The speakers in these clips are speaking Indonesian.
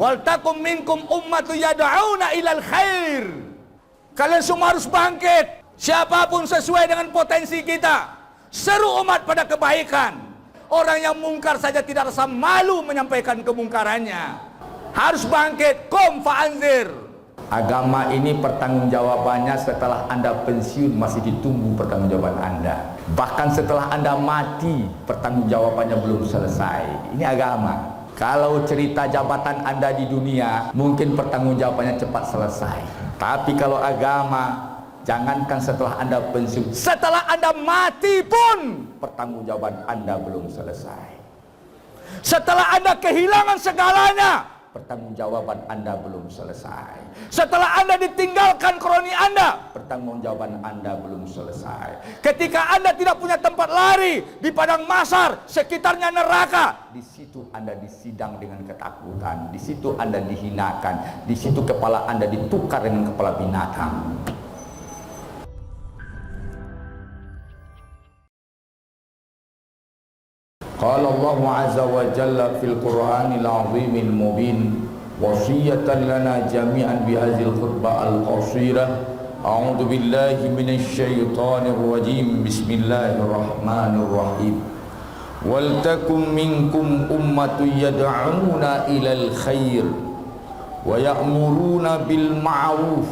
Wal takum minkum ummatu yad'una ilal khair. Kalian semua harus bangkit. Siapapun sesuai dengan potensi kita. Seru umat pada kebaikan. Orang yang mungkar saja tidak rasa malu menyampaikan kemungkarannya. Harus bangkit. Qum fa'anzir. Agama ini pertanggungjawabannya setelah Anda pensiun masih ditunggu pertanggungjawaban Anda. Bahkan setelah Anda mati pertanggungjawabannya belum selesai. Ini agama. Kalau cerita jabatan Anda di dunia mungkin pertanggungjawabannya cepat selesai. Tapi kalau agama, jangankan setelah Anda pensiun, setelah Anda mati pun pertanggungjawaban Anda belum selesai. Setelah Anda kehilangan segalanya, pertanggungjawaban Anda belum selesai. Setelah Anda ditinggalkan kroni Anda, pertanggungjawaban Anda belum selesai. Ketika Anda tidak punya tempat lari di padang mahsyar, sekitarnya neraka, di situ Anda disidang dengan ketakutan, di situ Anda dihinakan, di situ kepala Anda ditukar dengan kepala binatang. Qala Allah azza wa jalla fil Qur'anil azimil mubin wasiyatan lana jami'an bihadzal khutbah al-qasirah. A'udzu billahi minasy syaithanir rajim. Bismillahirrahmanirrahim. Wal takum minkum ummatun yad'una ilal khair wa ya'muruna bil ma'ruf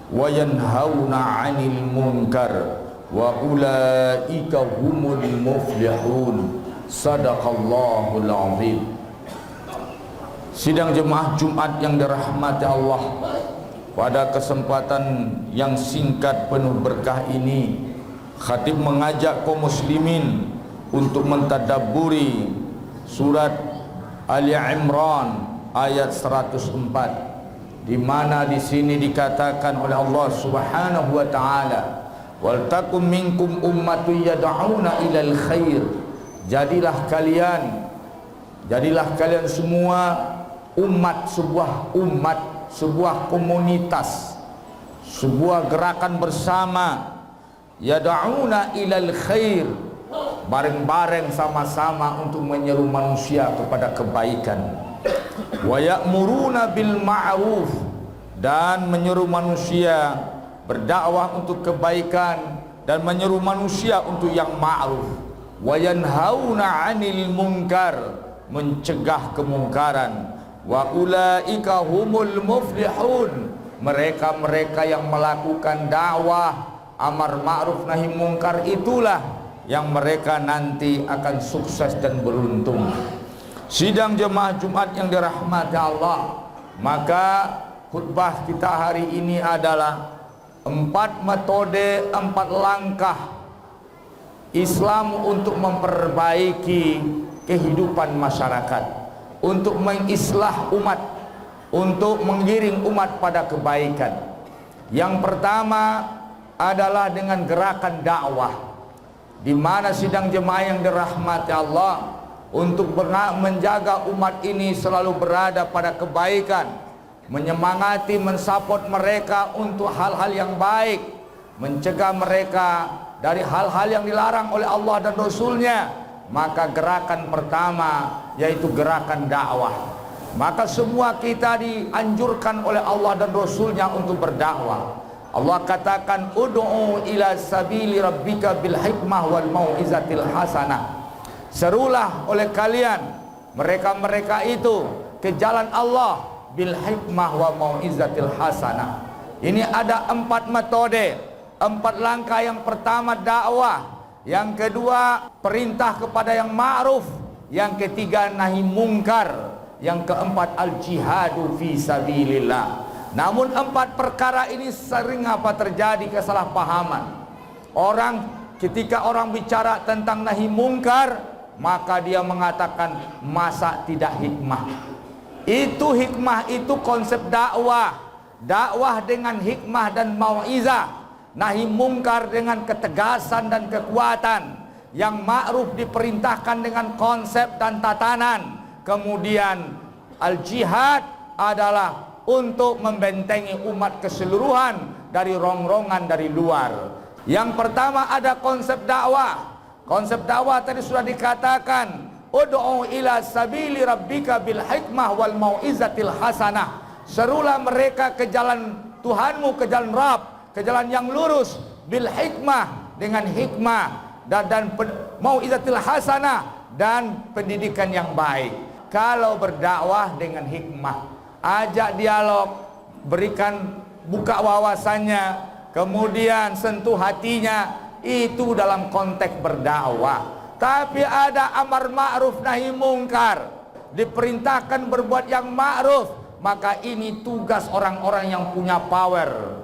wa yanhauna 'anil munkar wa ulaika humul muflihun. Sadaqallahul azim. Sidang jemaah Jumat yang dirahmati Allah, pada kesempatan yang singkat penuh berkah ini, khatib mengajak kaum muslimin untuk mentadabburi surat Ali Imran ayat 104, di mana di sini dikatakan oleh Allah Subhanahu wa taala, wal takum minkum ummatun yad'una ilal khair. Jadilah kalian semua sebuah komunitas, sebuah gerakan bersama, yad'una ilal khair, bareng-bareng sama-sama untuk menyeru manusia kepada kebaikan, wa ya'muruna bil ma'ruf, dan menyeru manusia berdakwah untuk kebaikan dan menyeru manusia untuk yang ma'ruf, wa yanhauna 'anil munkar, mencegah kemungkaran, wa ulaika humul muflihun, mereka-mereka yang melakukan dakwah amar ma'ruf nahi mungkar itulah yang mereka nanti akan sukses dan beruntung. Sidang jemaah Jumat yang dirahmati Allah, maka khutbah kita hari ini adalah 4 metode, 4 langkah Islam untuk memperbaiki kehidupan masyarakat, untuk mengislah umat, untuk menggiring umat pada kebaikan. Yang pertama adalah dengan gerakan dakwah, di mana sidang jemaah yang dirahmati Allah untuk menjaga umat ini selalu berada pada kebaikan, menyemangati, mensupport mereka untuk hal-hal yang baik, mencegah mereka dari hal-hal yang dilarang oleh Allah dan Rasulnya. Maka gerakan pertama yaitu gerakan dakwah. Maka semua kita dianjurkan oleh Allah dan Rasulnya untuk berdakwah. Allah katakan, ud'u ila sabili rabbika bil hikmah wal mau'izatil hasanah. Serulah oleh kalian mereka-mereka itu ke jalan Allah bil hikmah wa mau'izatil hasanah. Ini ada 4 metode, 4 langkah. Yang pertama dakwah, yang kedua perintah kepada yang ma'ruf, yang ketiga nahi mungkar, yang keempat al-jihadu fi sabilillah. Namun 4 perkara ini sering terjadi kesalahpahaman. Ketika orang bicara tentang nahi mungkar, maka dia mengatakan masa tidak hikmah. Itu hikmah, itu konsep dakwah. Dakwah dengan hikmah dan mau'izah, nahi mungkar dengan ketegasan dan kekuatan, yang ma'ruf diperintahkan dengan konsep dan tatanan. Kemudian al-jihad adalah untuk membentengi umat keseluruhan dari rongrongan dari luar. Yang pertama ada konsep dakwah. Konsep dakwah tadi sudah dikatakan, ud'u ila sabili rabbika bil hikmah wal mau'izatil hasanah. Serulah mereka ke jalan Tuhanmu, ke jalan Rabb, ke jalan yang lurus, bil hikmah, dengan hikmah, dan mau'izatil hasanah, dan pendidikan yang baik. Kalau berdakwah dengan hikmah, ajak dialog, berikan, buka wawasannya, kemudian sentuh hatinya, itu dalam konteks berdakwah. Tapi ada amar ma'ruf nahi mungkar, diperintahkan berbuat yang ma'ruf, maka ini tugas orang-orang yang punya power.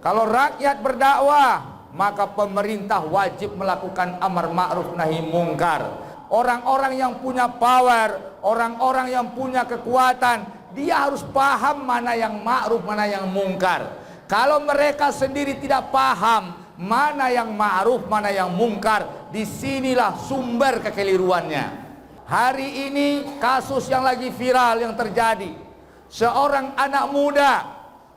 Kalau rakyat berdakwah, maka pemerintah wajib melakukan amar ma'ruf nahi mungkar. Orang-orang yang punya power, orang-orang yang punya kekuatan, dia harus paham mana yang ma'ruf, mana yang mungkar. Kalau mereka sendiri tidak paham mana yang ma'ruf, mana yang mungkar, disinilah sumber kekeliruannya. Hari ini kasus yang lagi viral yang terjadi, seorang anak muda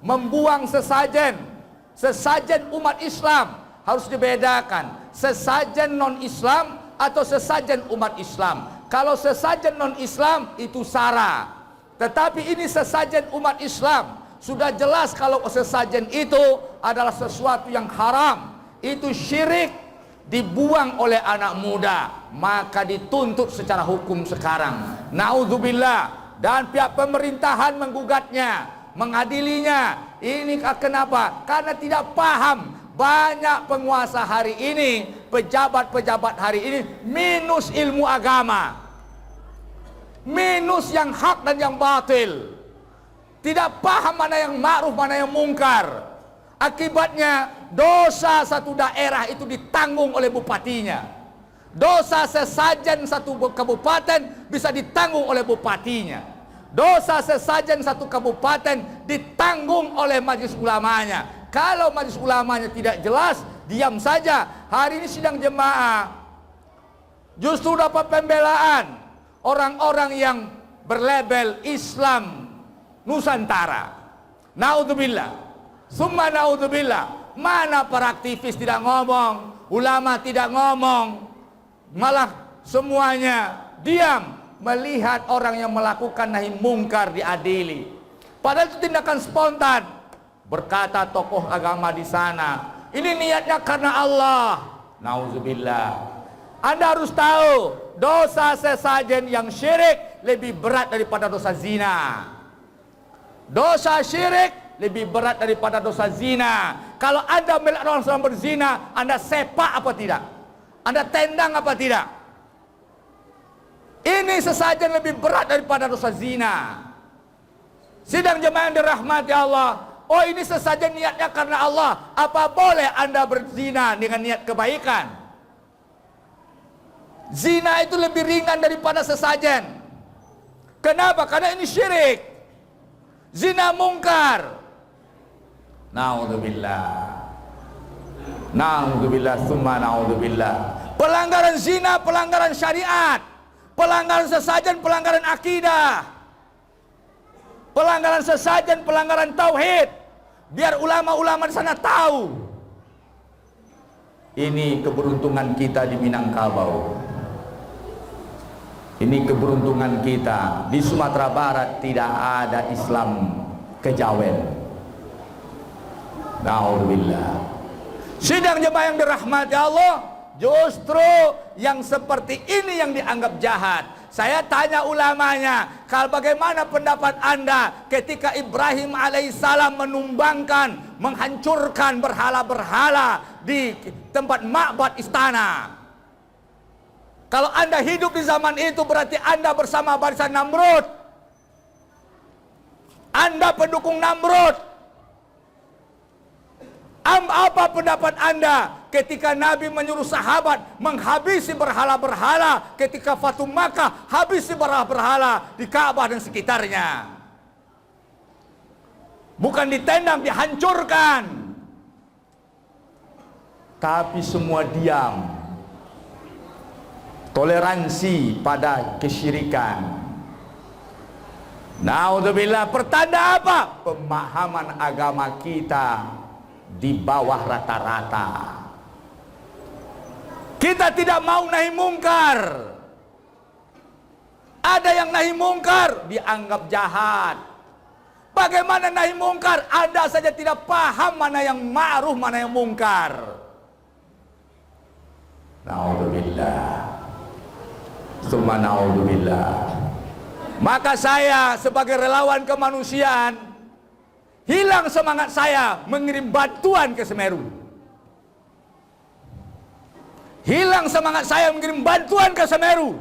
membuang sesajen. Sesajen umat Islam harus dibedakan, sesajen non-Islam atau sesajen umat Islam. Kalau sesajen non-Islam itu sara, tetapi ini sesajen umat Islam. Sudah jelas kalau sesajen itu adalah sesuatu yang haram, itu syirik, dibuang oleh anak muda, maka dituntut secara hukum sekarang. Naudzubillah. Dan pihak pemerintahan menggugatnya, mengadilinya. Ini kenapa? Karena tidak paham. Banyak penguasa hari ini, pejabat-pejabat hari ini minus ilmu agama, minus yang hak dan yang batil, tidak paham mana yang ma'ruf, mana yang mungkar. Akibatnya dosa satu daerah itu ditanggung oleh bupatinya, dosa sesajen satu kabupaten bisa ditanggung oleh bupatinya, dosa sesajen satu kabupaten ditanggung oleh majelis ulamanya. Kalau majelis ulamanya tidak jelas, diam saja. Hari ini sidang jemaah justru dapat pembelaan orang-orang yang berlabel Islam Nusantara. Naudzubillah. Summa naudzubillah. Mana para aktivis tidak ngomong, ulama tidak ngomong, malah semuanya diam melihat orang yang melakukan nahi mungkar diadili. Padahal itu tindakan spontan. Berkata tokoh agama di sana, ini niatnya karena Allah. Nauzubillah. Anda harus tahu, dosa sesajen yang syirik lebih berat daripada dosa zina. Dosa syirik lebih berat daripada dosa zina. Kalau Anda melihat orang sedang berzina, Anda sepak apa tidak? Anda tendang apa tidak? Ini sesajen lebih berat daripada dosa zina. Sidang jemaah yang dirahmati Allah, oh ini sesajen niatnya karena Allah, apa boleh Anda berzina dengan niat kebaikan? Zina itu lebih ringan daripada sesajen. Kenapa? Karena ini syirik. Zina mungkar. Naudzubillah. Naudzubillah summa naudzubillah. Pelanggaran zina, pelanggaran syariat. Pelanggaran sesajen, pelanggaran akidah. Pelanggaran sesajen, pelanggaran tauhid. Biar ulama-ulama di sana tahu. Ini keberuntungan kita di Minangkabau. Ini keberuntungan kita. Di Sumatera Barat tidak ada Islam kejawen. Naudzubillah. Sidang jemaah yang dirahmati Allah, justru yang seperti ini yang dianggap jahat. Saya tanya ulamanya, kalau bagaimana pendapat Anda ketika Ibrahim alaihissalam menumbangkan, menghancurkan berhala-berhala di tempat makbat istana? Kalau Anda hidup di zaman itu, berarti Anda bersama barisan Namrud. Anda pendukung Namrud. Apa pendapat Anda ketika Nabi menyuruh sahabat menghabisi berhala-berhala, ketika Fatu Makkah habisi berhala-berhala di Ka'bah dan sekitarnya? Bukan ditendang, dihancurkan. Tapi semua diam. Toleransi pada kesyirikan. Naudzubillah. Pertanda apa? Pemahaman agama kita di bawah rata-rata. Kita tidak mau nahi mungkar. Ada yang nahi mungkar dianggap jahat. Bagaimana nahi mungkar? Anda saja tidak paham mana yang ma'ruf, mana yang mungkar. Na'udzubillah. Summa na'udzubillah. Maka saya sebagai relawan kemanusiaan, hilang semangat saya mengirim bantuan ke Semeru. Hilang semangat saya mengirim bantuan ke Semeru.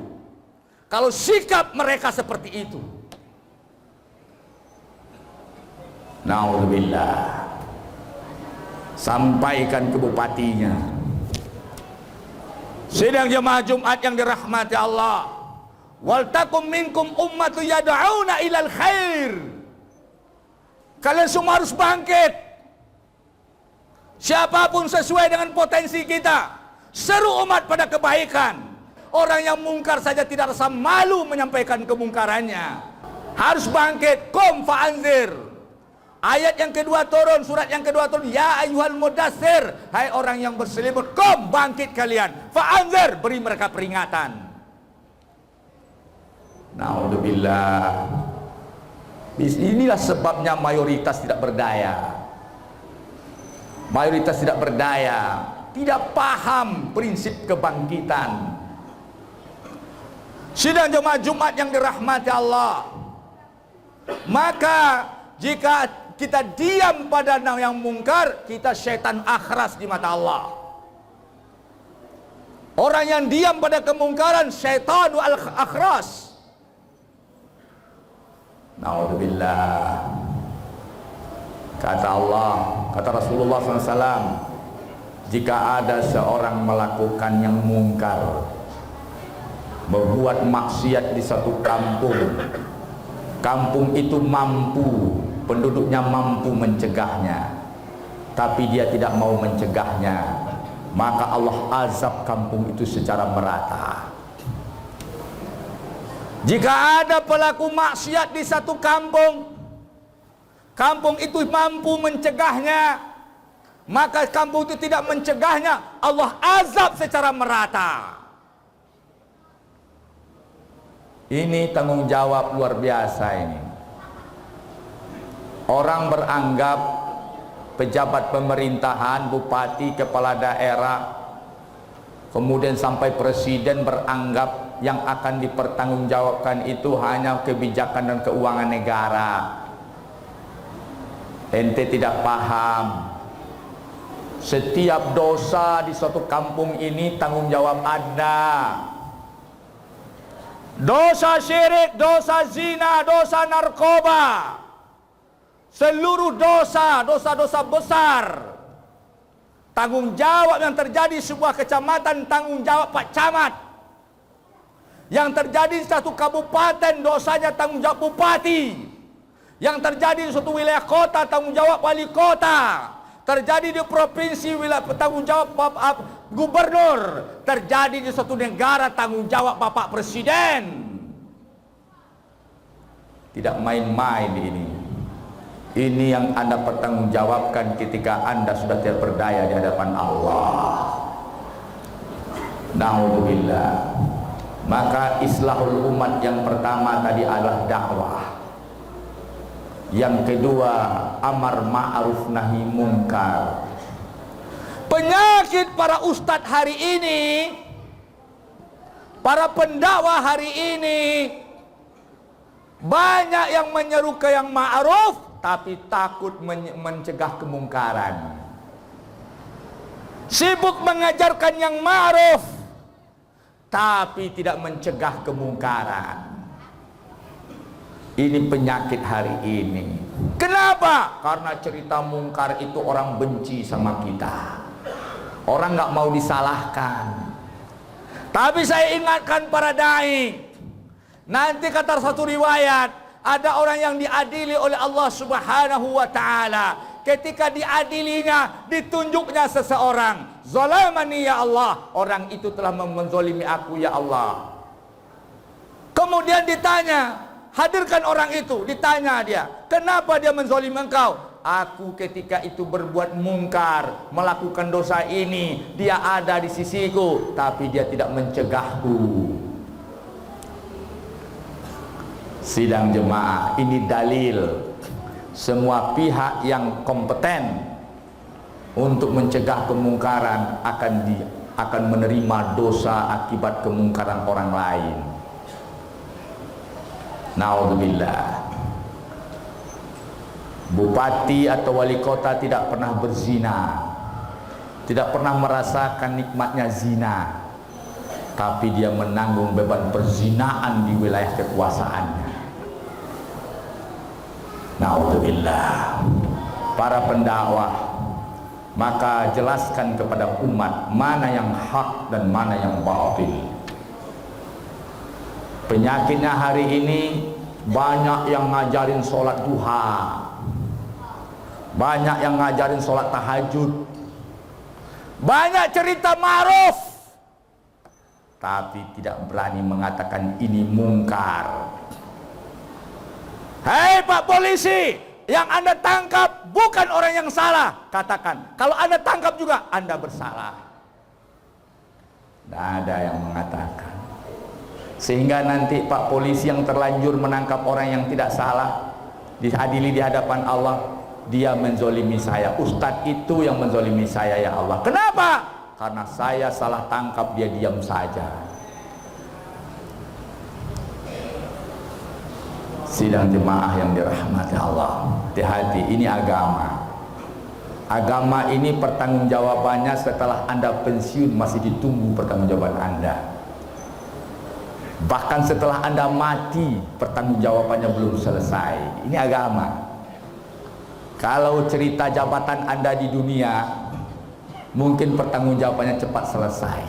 Kalau sikap mereka seperti itu. Na'udzubillah. Sampaikan ke bupatinya. Sidang jemaah Jumat yang dirahmati Allah. Wal takum minkum ummatu yad'una ilal khair. Kalian semua harus bangkit. Siapapun sesuai dengan potensi kita. Seru umat pada kebaikan. Orang yang mungkar saja tidak rasa malu menyampaikan kemungkarannya. Harus bangkit. Qum fa'anzir. Ayat yang kedua turun, surat yang kedua turun. Ya ayyuhal mudaththir. Hai orang yang berselimut, qum, bangkit kalian. Fa'anzir, beri mereka peringatan. Na'udzubillah. Inilah sebabnya mayoritas tidak berdaya. Mayoritas tidak berdaya, tidak paham prinsip kebangkitan. Sidang jemaah Jumat yang dirahmati Allah. Maka jika kita diam pada yang mungkar, kita syaitan akhras di mata Allah. Orang yang diam pada kemungkaran, syaitan al-akhras. Na'udzubillah. Kata Allah, kata Rasulullah SAW, jika ada seorang melakukan yang mungkar, berbuat maksiat di satu kampung, kampung itu mampu, penduduknya mampu mencegahnya, tapi dia tidak mau mencegahnya, maka Allah azab kampung itu secara merata. Jika ada pelaku maksiat di satu kampung, kampung itu mampu mencegahnya, maka kampung itu tidak mencegahnya, Allah azab secara merata. Ini tanggung jawab luar biasa ini. Orang beranggap pejabat pemerintahan, bupati, kepala daerah, kemudian sampai presiden beranggap yang akan dipertanggungjawabkan itu hanya kebijakan dan keuangan negara. Ente tidak paham. Setiap dosa di suatu kampung ini tanggung jawab Anda. Dosa syirik, dosa zina, dosa narkoba, seluruh dosa-dosa besar, tanggung jawab yang terjadi di sebuah kecamatan, tanggung jawab Pak Camat. Yang terjadi di satu kabupaten, dosanya tanggung jawab bupati. Yang terjadi di suatu wilayah kota, tanggung jawab wali kota. Terjadi di provinsi, wilayah tanggung jawab gubernur. Terjadi di suatu negara, tanggung jawab Bapak Presiden. Tidak main-main ini. Ini yang Anda pertanggungjawabkan ketika Anda sudah tidak berdaya di hadapan Allah. Na'udzubillah. Maka islahul umat yang pertama tadi adalah dakwah. Yang kedua, amar ma'ruf nahi munkar. Penyakit para ustadz hari ini, para pendakwah hari ini, banyak yang menyeru ke yang ma'ruf tapi takut mencegah kemungkaran. Sibuk mengajarkan yang ma'ruf tapi tidak mencegah kemungkaran. Ini penyakit hari ini. Kenapa? Karena cerita mungkar itu orang benci sama kita. Orang nggak mau disalahkan. Tapi saya ingatkan para dai, nanti kata satu riwayat, ada orang yang diadili oleh Allah Subhanahu wa taala. Ketika diadilinya, ditunjuknya seseorang, zalamani ya Allah, orang itu telah menzalimi aku ya Allah. Kemudian ditanya, hadirkan orang itu, ditanya dia, kenapa dia menzalimi engkau? Aku ketika itu berbuat mungkar, melakukan dosa ini, dia ada di sisiku, tapi dia tidak mencegahku. Sidang jemaah ini dalil semua pihak yang kompeten untuk mencegah kemungkaran akan menerima dosa akibat kemungkaran orang lain. Naudzubillah. Bupati atau wali kota tidak pernah berzina, tidak pernah merasakan nikmatnya zina, tapi dia menanggung beban perzinaan di wilayah kekuasaannya. Naudzubillah. Para pendakwah, maka jelaskan kepada umat mana yang hak dan mana yang batil. Penyakitnya hari ini banyak yang ngajarin sholat duha, banyak yang ngajarin sholat tahajud, banyak cerita ma'ruf, tapi tidak berani mengatakan ini mungkar. Hei Pak Polisi, yang Anda tangkap bukan orang yang salah, katakan. Kalau Anda tangkap juga, Anda bersalah. Tidak ada yang mengatakan. Sehingga nanti Pak Polisi yang terlanjur menangkap orang yang tidak salah, diadili di hadapan Allah, dia menzolimi saya. Ustadz itu yang menzolimi saya, ya Allah. Kenapa? Karena saya salah tangkap, dia diam saja. Sidang jemaah yang dirahmati Allah, hati-hati, ini agama. Agama ini pertanggungjawabannya setelah Anda pensiun masih ditunggu pertanggungjawaban Anda. Bahkan setelah Anda mati pertanggungjawabannya belum selesai. Ini agama. Kalau cerita jabatan Anda di dunia, mungkin pertanggungjawabannya cepat selesai.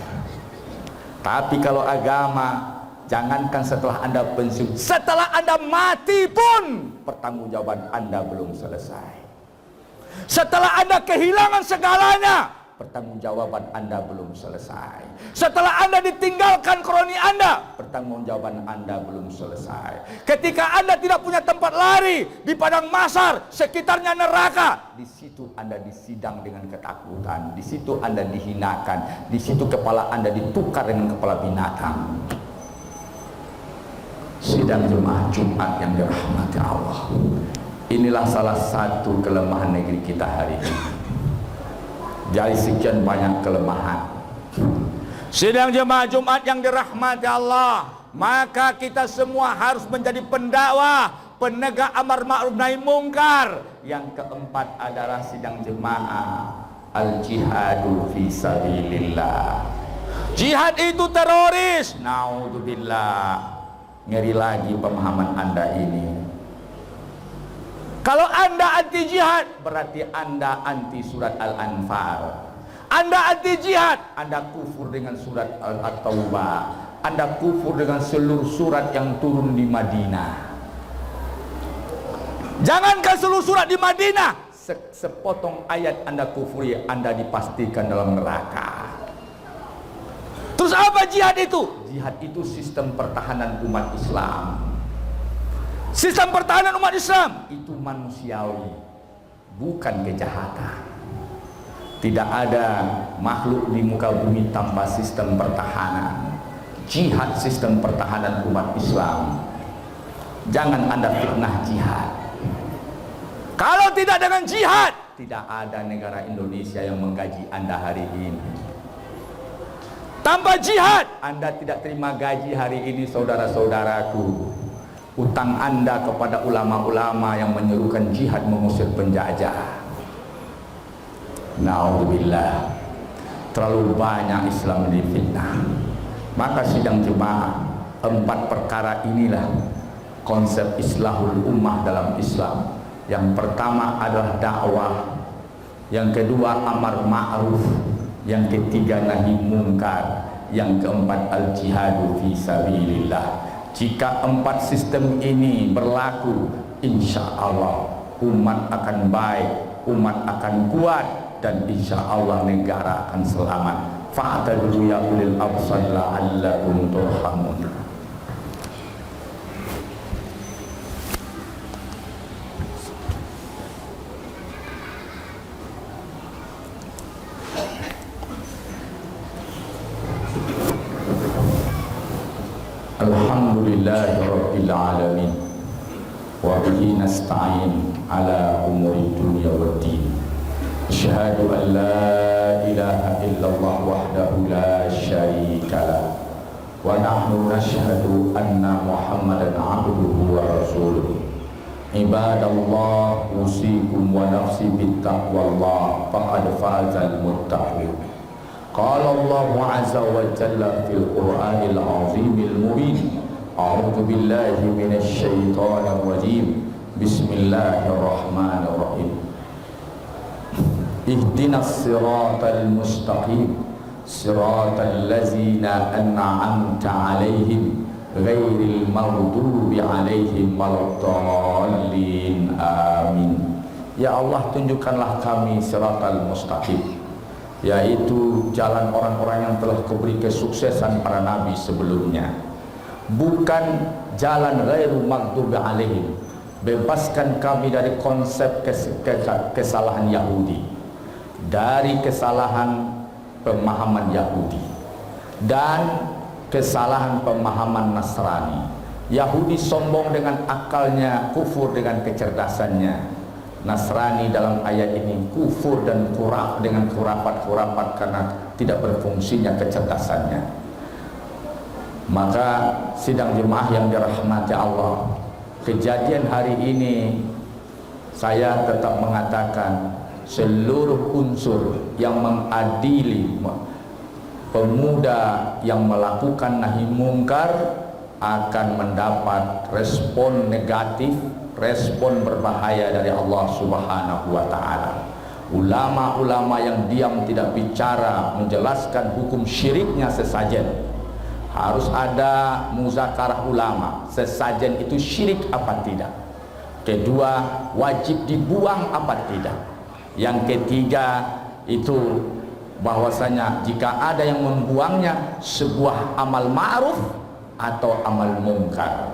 Tapi kalau agama, jangankan setelah Anda pensiun, setelah Anda mati pun pertanggungjawaban Anda belum selesai. Setelah Anda kehilangan segalanya, pertanggungjawaban Anda belum selesai. Setelah Anda ditinggalkan kroni Anda, pertanggungjawaban Anda belum selesai. Ketika Anda tidak punya tempat lari di padang mahsyar, sekitarnya neraka, di situ Anda disidang dengan ketakutan, di situ Anda dihinakan, di situ kepala Anda ditukar dengan kepala binatang. Sidang jemaah Jumat yang dirahmati Allah, inilah salah satu kelemahan negeri kita hari ini. Dari sekian banyak kelemahan, sidang jemaah Jumat yang dirahmati Allah, maka kita semua harus menjadi pendakwah, penegak amar ma'ruf nahi mungkar. Yang keempat adalah sidang jemaah al-jihadu fi sabilillah. Jihad itu teroris. Naudzubillah. Ngeri lagi pemahaman Anda ini. Kalau Anda anti jihad, berarti Anda anti surat Al-Anfal. Anda anti jihad, Anda kufur dengan surat At-Taubah. Anda kufur dengan seluruh surat yang turun di Madinah. Jangankan seluruh surat di Madinah, sepotong ayat Anda kufuri, Anda dipastikan dalam neraka. Terus apa jihad itu? Jihad itu sistem pertahanan umat Islam. Sistem pertahanan umat Islam itu manusiawi, bukan kejahatan. Tidak ada makhluk di muka bumi tanpa sistem pertahanan. Jihad sistem pertahanan umat Islam. Jangan Anda fitnah jihad. Kalau tidak dengan jihad, tidak ada negara Indonesia yang menggaji Anda hari ini. Tanpa jihad, Anda tidak terima gaji hari ini, saudara-saudaraku. Utang Anda kepada ulama-ulama yang menyerukan jihad mengusir penjajah. Naudzubillah. Terlalu banyak Islam difitnah. Maka sidang jemaah, 4 perkara inilah konsep islahul ummah dalam Islam. Yang pertama adalah dakwah, yang kedua amar ma'ruf, yang ketiga nahi mungkar, yang keempat al-jihadu fi sabilillah. Jika 4 sistem ini berlaku, insya Allah umat akan baik, umat akan kuat, dan insya Allah negara akan selamat. Fa'tadru ya ulil absar la'allakum turhamun. Alhamdulillahi Rabbil Alamin. wa bihi nasta'in ala umuri dunya waddin. Asyhadu an la ilaha illallah wahdahu la syarika lah wa nahnu nashhadu anna Muhammadan abduhu wa rasuluh. Ibadallah, usikum wa nafsi bittaqwallah, faqad fazal muttaqin. Qala Allah azza wa jalla fil Qur'anil azimil mubin. A'udzu billahi minasy syaithanir rajim. Bismillahirrahmanirrahim. Ihdinas siratal mustaqim, siratal ladzina an'amta 'alaihim ghairil maghdubi 'alaihim waladdallin. Amin. Ya Allah, tunjukkanlah kami siratal mustaqim, yaitu jalan orang-orang yang telah Kau beri kesuksesan para nabi sebelumnya, bukan jalan ghairu maghdubi 'alaihim. Bebaskan kami dari konsep kesalahan Yahudi, dari kesalahan pemahaman Yahudi dan kesalahan pemahaman Nasrani. Yahudi sombong dengan akalnya, kufur dengan kecerdasannya. Nasrani dalam ayat ini kufur dan dengan khurafat karena tidak berfungsinya kecerdasannya. Maka sidang jemaah yang dirahmati Allah, kejadian hari ini saya tetap mengatakan seluruh unsur yang mengadili pemuda yang melakukan nahi mungkar akan mendapat respon negatif, respon berbahaya dari Allah Subhanahu wa taala. Ulama-ulama yang diam tidak bicara menjelaskan hukum syiriknya sesajen. Harus ada muzakarah ulama, sesajen itu syirik apa tidak. Kedua, wajib dibuang apa tidak. Yang ketiga itu bahwasanya jika ada yang membuangnya sebuah amal ma'ruf atau amal mungkar.